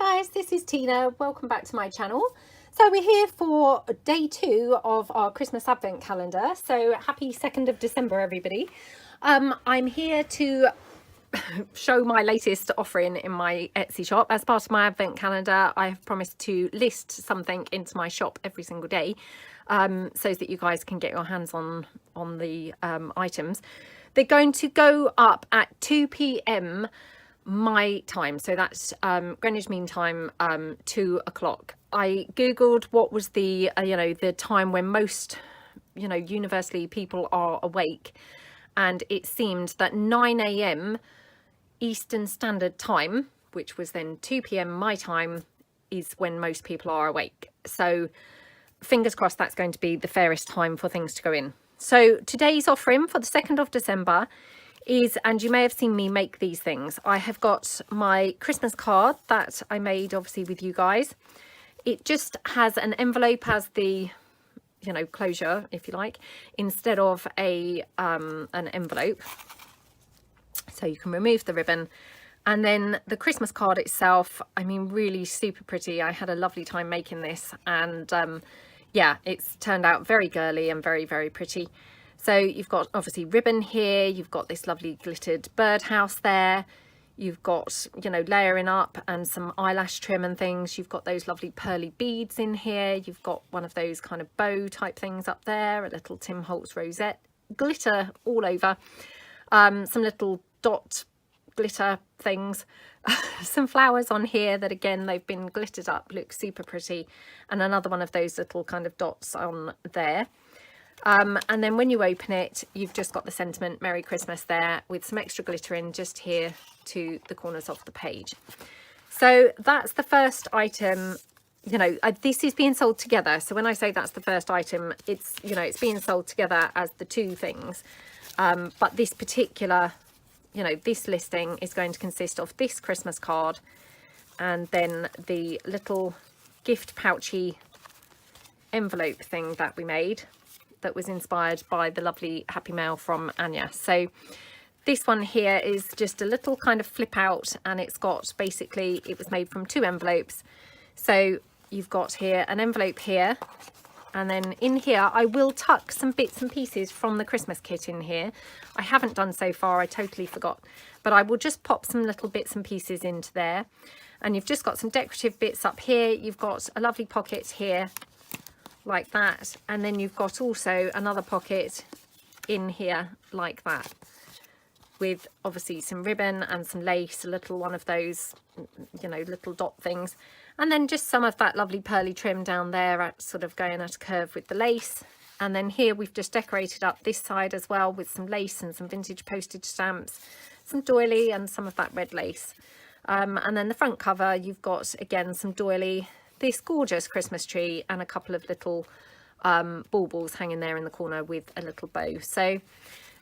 Hi guys, this is Tina. Welcome back to my channel. So we're here for day 2 of our Christmas Advent calendar. So happy 2nd of December, everybody. I'm here to show my latest offering in my Etsy shop. As part of my Advent calendar, I have promised to list something into my shop every single day, so that you guys can get your hands on the items. They're going to go up at 2 p.m. my time, so that's Greenwich Mean Time, 2 o'clock. I googled what was the the time when most universally people are awake, and it seemed that 9 a.m. Eastern Standard Time, which was then 2 p.m. my time, is when most people are awake. So fingers crossed that's going to be the fairest time for things to go in. So today's offering for the 2nd of December is, and you may have seen me make these things, I have got my Christmas card that I made obviously with you guys. It just has an envelope as the closure, if you like, instead of a an envelope, so you can remove the ribbon. And then the Christmas card itself, I mean, really super pretty. I had a lovely time making this, and yeah, it's turned out very girly and very, very pretty. So you've got obviously ribbon here, you've got this lovely glittered birdhouse there, you've got, layering up and some eyelash trim and things. You've got those lovely pearly beads in here. You've got one of those kind of bow type things up there, a little Tim Holtz rosette, glitter all over, some little dot glitter things, some flowers on here that again they've been glittered up, look super pretty, and another one of those little kind of dots on there. And then when you open it, you've just got the sentiment Merry Christmas there with some extra glitter in just here to the corners of the page. So that's the first item. This is being sold together. So when I say that's the first item, it's it's being sold together as the two things. But this particular this listing is going to consist of this Christmas card and then the little gift pouchy envelope thing that we made, that was inspired by the lovely Happy Mail from Anya. So this one here is just a little kind of flip out, and it's got, basically it was made from 2 envelopes. So you've got here an envelope here, and then in here I will tuck some bits and pieces from the Christmas kit in here. I haven't done so far, I totally forgot, but I will just pop some little bits and pieces into there. And you've just got some decorative bits up here. You've got a lovely pocket here like that, and then you've got also another pocket in here like that, with obviously some ribbon and some lace, a little one of those little dot things, and then just some of that lovely pearly trim down there at sort of going at a curve with the lace. And then here we've just decorated up this side as well with some lace and some vintage postage stamps, some doily and some of that red lace. And then the front cover, you've got again some doily, this gorgeous Christmas tree, and a couple of little baubles hanging there in the corner with a little bow. So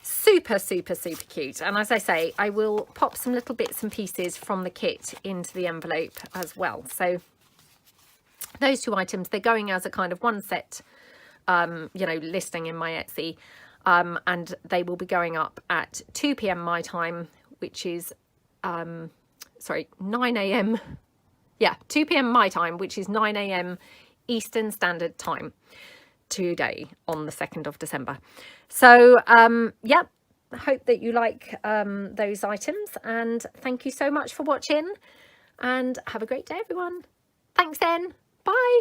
super, super, super cute. And as I say, I will pop some little bits and pieces from the kit into the envelope as well. So those 2 items, they're going as a kind of one set listing in my Etsy, and they will be going up at 2 p.m. my time, which is 9 a.m. Yeah, 2 p.m. my time, which is 9 a.m. Eastern Standard Time today on the 2nd of December. So, yeah, I hope that you like those items, and thank you so much for watching, and have a great day, everyone. Thanks then. Bye.